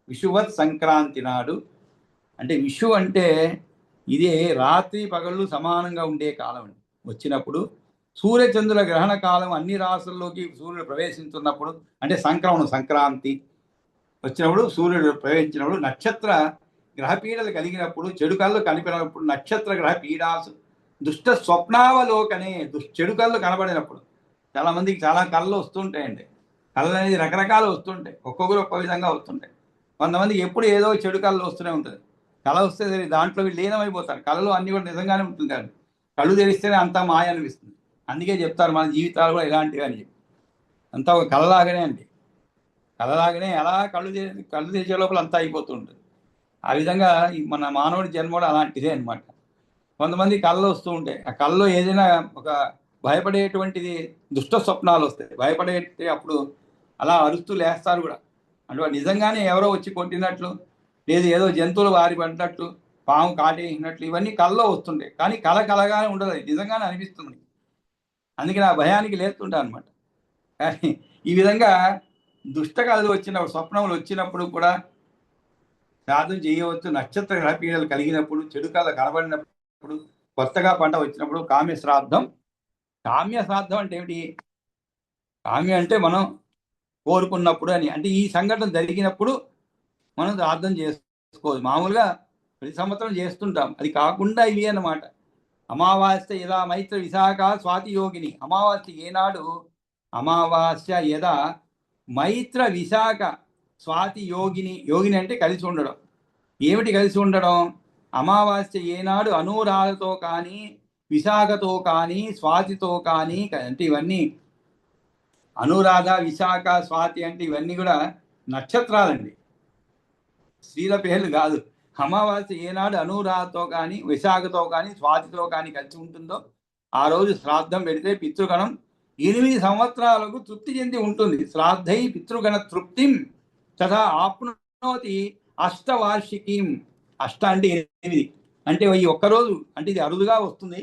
విషువత్ సంక్రాంతి నాడు అంటే విషు అంటే ఇదే రాత్రి పగళ్ళు సమానంగా ఉండే కాలం వచ్చినప్పుడు సూర్యచంద్రుల గ్రహణ కాలం అన్ని రాశుల్లోకి సూర్యుడు ప్రవేశిస్తున్నప్పుడు అంటే సంక్రమణం సంక్రాంతి వచ్చినప్పుడు సూర్యుడు ప్రవేశించినప్పుడు నక్షత్ర గ్రహపీడలు కలిగినప్పుడు చెడు కళ్ళు కనిపినప్పుడు నక్షత్ర గ్రహ పీడాసు దుష్ట స్వప్నావలోకనే చెడు కళ్ళు కనబడినప్పుడు చాలా మందికి చాలా కళ్ళు వస్తుంటాయండి. కళ్ళు అనేది రకరకాలు వస్తుంటాయి, ఒక్కొక్కరు ఒక్క విధంగా వస్తుంటాయి. కొంతమందికి ఎప్పుడు ఏదో చెడు కళ్ళు వస్తూనే ఉంటుంది. కళ వస్తే దాంట్లో లీనమైపోతారు. కళలో అన్ని కూడా నిజంగానే ఉంటుంది కానీ కళ్ళు తెరిస్తేనే అంతా మాయ అనిపిస్తుంది. అందుకే చెప్తారు మన జీవితాలు కూడా ఇలాంటివి అని చెప్పి. అంతా ఒక కళలాగానే అండి. కళలాగానే ఎలా కళ్ళు తెరిచే లోపల అంతా అయిపోతూ ఉంటుంది. ఆ విధంగా మన మానవుడి జన్మ కూడా అలాంటిదే అనమాట. కొంతమంది కళ్ళు వస్తూ ఉంటాయి. ఆ కళ్ళలో ఏదైనా ఒక భయపడేటువంటిది దుష్ట స్వప్నాలు వస్తాయి. భయపడే అప్పుడు అలా అరుస్తూ లేస్తారు కూడా. అంటే నిజంగానే ఎవరో వచ్చి కొట్టినట్లు, లేదు ఏదో జంతువులు వారి పడినట్లు, పాము కాటేసినట్లు ఇవన్నీ కళ్ళలో వస్తుంటాయి. కానీ కళ కలగానే ఉండదు, నిజంగానే అనిపిస్తుంది. అందుకని ఆ భయానికి లేస్తుంటాయి అనమాట. కానీ ఈ విధంగా దుష్ట కళలు వచ్చినప్పుడు, స్వప్నములు వచ్చినప్పుడు కూడా శ్రాద్ధం చేయవచ్చు. నక్షత్ర గ్రహపీడలు కలిగినప్పుడు, చెడు కళ కనబడినప్పుడు, కొత్తగా పంట వచ్చినప్పుడు కామ్య శ్రాద్ధం. కామ్య శ్రాద్ధం అంటే ఏమిటి? కామ్య అంటే మనం కోరుకున్నప్పుడు అని, అంటే ఈ సంఘటన జరిగినప్పుడు మనం శ్రాద్ధం చేసుకోవచ్చు. మామూలుగా ప్రతి సంవత్సరం చేస్తుంటాం, అది కాకుండా ఇవి అన్నమాట. అమావాస్య యదా మైత్ర విశాఖ స్వాతి యోగిని. అమావాస్య ఏనాడు? అమావాస్య యదా మైత్ర విశాఖ స్వాతి యోగిని. యోగిని అంటే కలిసి ఉండడం. ఏమిటి కలిసి ఉండడం? అమావాస్య ఏనాడు అనురాధతో కానీ, విశాఖతో కానీ, స్వాతితో కానీ, అంటే ఇవన్నీ అనురాధ, విశాఖ, స్వాతి అంటే ఇవన్నీ కూడా నక్షత్రాలండి, స్త్రీల పేర్లు కాదు. అమావాస్య ఏనాడు అనురాధతో కానీ, విశాఖతో కానీ, స్వాతితో కానీ కలిసి ఉంటుందో ఆ రోజు శ్రాద్ధం పెడితే పితృగణం 8 సంవత్సరాలకు తృప్తి చెంది ఉంటుంది. శ్రాద్ధై పితృగణ తృప్తిం తథా ఆప్నోతి అష్టవార్షికీం. అష్ట అంటే 8 అంటే ఈ ఒక్కరోజు అంటే ఇది అరుదుగా వస్తుంది.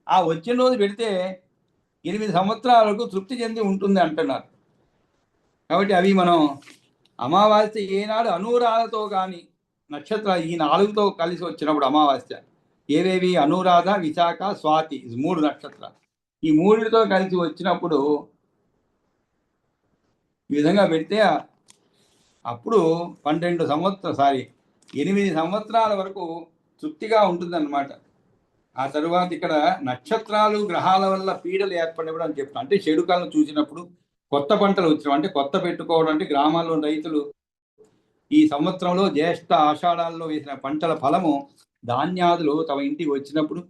ఆ వచ్చిన రోజు పెడితే 8 సంవత్సరాలకు తృప్తి చెంది ఉంటుంది అంటున్నారు. కాబట్టి అవి మనం అమావాస్య ఏనాడు అనురాధతో కానీ, నక్షత్ర ఈ 4తో కలిసి వచ్చినప్పుడు అమావాస్య ఏవేవి? అనురాధ, విశాఖ, స్వాతి, 3 నక్షత్రాలు. ఈ 3తో కలిసి వచ్చినప్పుడు ఈ విధంగా పెడితే అప్పుడు 8 సంవత్సరాల వరకు తృప్తిగా ఉంటుందన్నమాట. ఆ తరువాత ఇక్కడ నక్షత్రాలు గ్రహాల వల్ల పీడలు ఏర్పడినప్పుడు అని చెప్తాను. అంటే చెడు కాలం చూసినప్పుడు కొత్త పంటలు వచ్చినాం అంటే కొత్త పెట్టుకోవడం. అంటే గ్రామాల్లో రైతులు ఈ సంవత్సరంలో జ్యేష్ఠ ఆషాఢాల్లో వేసిన పంటల ఫలము ధాన్యాదులు తమ ఇంటికి వచ్చినప్పుడు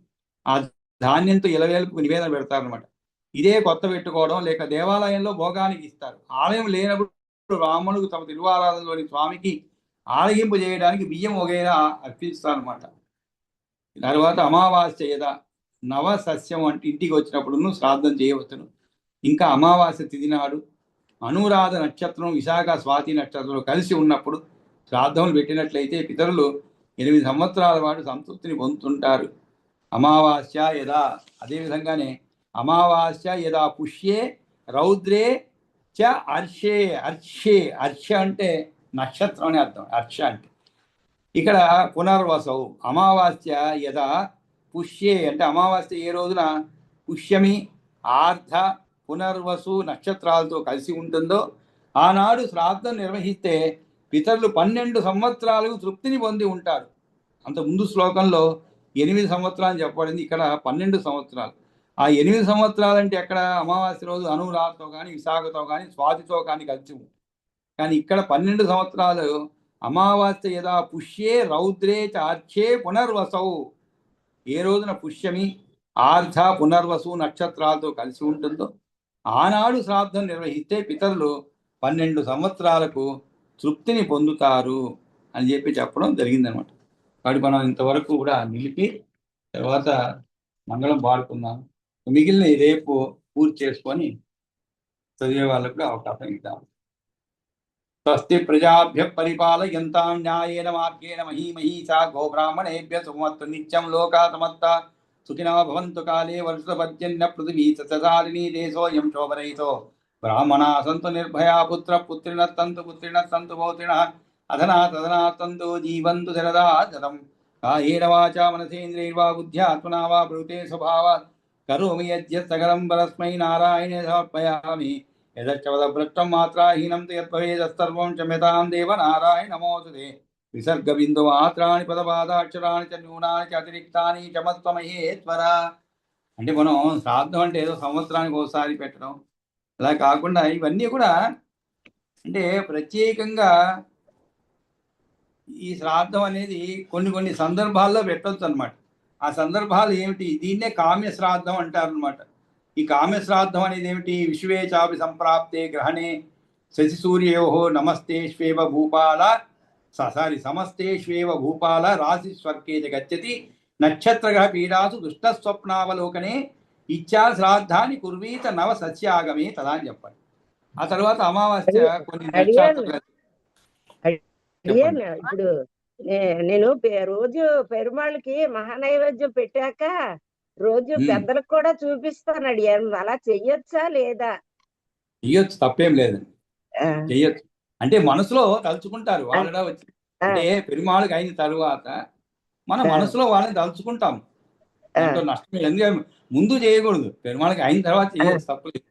ఆ ధాన్యంతో ఇలవేల్పుకు నివేదన పెడతారనమాట. ఇదే కొత్త పెట్టుకోవడం, లేక దేవాలయంలో భోగానికి ఇస్తారు. ఆలయం లేనప్పుడు బ్రాహ్మణుడు తమ తిరువారాధనలోని స్వామికి ఆలగింపు చేయడానికి బియ్యం వగైరా అర్పిస్తారనమాట. తర్వాత అమావాస్య యదా నవ సస్యం అంటే ఇంటికి వచ్చినప్పుడు శ్రాద్ధం చేయవచ్చును. ఇంకా అమావాస్య తిథి నాడు అనురాధ నక్షత్రం, విశాఖ, స్వాతి నక్షత్రం కలిసి ఉన్నప్పుడు శ్రాద్ధములు పెట్టినట్లయితే పితరులు 8 సంవత్సరాల పాటు సంతృప్తిని పొందుతుంటారు. అమావాస్య యదా, అదేవిధంగానే అమావాస్య యదా పుష్యే రౌద్రే చ అర్షే అర్షే అర్ష అంటే నక్షత్రం అని అర్థం. అర్ష అంటే ఇక్కడ పునర్వసవు అమావాస్య యదా పుష్యే అంటే అమావాస్య ఏ రోజున పుష్యమి ఆర్ధ పునర్వసు నక్షత్రాలతో కలిసి ఉంటుందో ఆనాడు శ్రాద్ధం నిర్వహిస్తే పితరులు 12 సంవత్సరాలు తృప్తిని పొంది ఉంటారు. అంత ముందు శ్లోకంలో 8 సంవత్సరాలు చెప్పబడింది, ఇక్కడ 12 సంవత్సరాలు. ఆ 8 సంవత్సరాలు అంటే ఎక్కడ అమావాస్య రోజు అనురాధతో కానీ విశాఖతో కానీ స్వాతితో కానీ కలిసి ఉంటుంది. కానీ ఇక్కడ 12 సంవత్సరాలు అమావాస్య యదా పుష్యే రౌద్రే చార్చే పునర్వసవు ఏ రోజున పుష్యమి ఆర్ధ పునర్వసు నక్షత్రాలతో కలిసి ఉంటుందో ఆనాడు శ్రాద్ధం నిర్వహిస్తే పితరులు 12 సంవత్సరాలకు తృప్తిని పొందుతారు అని చెప్పడం జరిగిందనమాట. కాబట్టి మనం ఇంతవరకు కూడా నిలిపి తర్వాత మంగళం పాడుకుందాం. మిగిలిన రేపు పూర్తి చేసుకొని చదివే వాళ్ళకు కూడా అవకాశం ఇద్దాం. స్వస్తి ప్రజాభ్య పరిపాలయంతాం న్యాయేన మార్గేణ మహీమహీషా గోబ్రాహ్మణేభ్య సుమత్తు నిత్యం లోకా సమత్తా సుఖినో భవంతు కాలే వర్షపర్జన్య పృథివీ సస్యశాలినీ దేశోऽयं శోభరహితో బ్రాహ్మణా సంతు నిర్భయా పుత్ర పుత్రిణ సంతు పౌత్రిణః అధనా తదనా సంతు జీవంతు శరదా శతం కాయేన వాచా మనసేంద్రియైర్వా బుద్ధ్యాత్మనా వా బ్రూతే స్వభావాత్ కరోమి యద్యత్ సకలం పరస్మై నారాయణే సమర్పయామి. యదచ్చవదభ్రష్టం మాత్రాహీనం తు యద్భవేదస్తర్వం క్షమ్యతాం దేవ నారాయణ నమోస్తుతే. విసర్గబిందు మాత్రాన్ని పదపాదాక్షరాన్ని చ న్యూనాన్ని చ అతిరిక్తాన్ని క్షమస్వ మహేశ్వర. అంటే మనం శ్రాద్ధం అంటే ఏదో సంవత్సరానికి ఒకసారి పెట్టడం అలా కాకుండా ఇవన్నీ కూడా అంటే ప్రత్యేకంగా ఈ శ్రాద్ధం అనేది కొన్ని సందర్భాల్లో పెట్టవచ్చు అనమాట. ఆ సందర్భాలు ఏమిటి? దీన్నే కామ్య శ్రాద్ధం అంటారు అనమాట. ఈ కామ్య శ్రాద్ధం అనేది ఏమిటి? విశ్వే చాపి సంప్రాప్తే గ్రహణే శశి సూర్యో నమస్తేష్వేవ భూపాల సమస్తేష్వేవ భూపాల రాశి స్వర్గే గచ్చతి నక్షత్రగ్రహ పీడాసు దుష్టస్వప్నావలోకనే ఇచ్చా శ్రాద్ధాన్ని కుర్వీత నవ సస్యాగమే తదా అని చెప్పండి. ఆ తర్వాత అమావాస్య కొన్ని నక్షత్రాలు ఇప్పుడు నేను రోజు పెరుమాళ్ళకి మహానైవేద్యం పెట్టాక రోజు పెద్దలకు కూడా చూపిస్తాను అడిగాను. అలా చెయ్యొచ్చా లేదా? చెయ్యొచ్చు, తప్పేం లేదండి, చెయ్యొచ్చు. అంటే మనసులో తలుచుకుంటారు వాళ్ళ వచ్చి అంటే పెరుమాళ్ళకి అయిన తరువాత మన మనసులో వాళ్ళని తలుచుకుంటాం. దాంట్లో నష్టం ఎందుకంటే ముందు చేయకూడదు, పెరుమాళ్ళకి అయిన తర్వాత చేయొచ్చు, తప్పలేదు.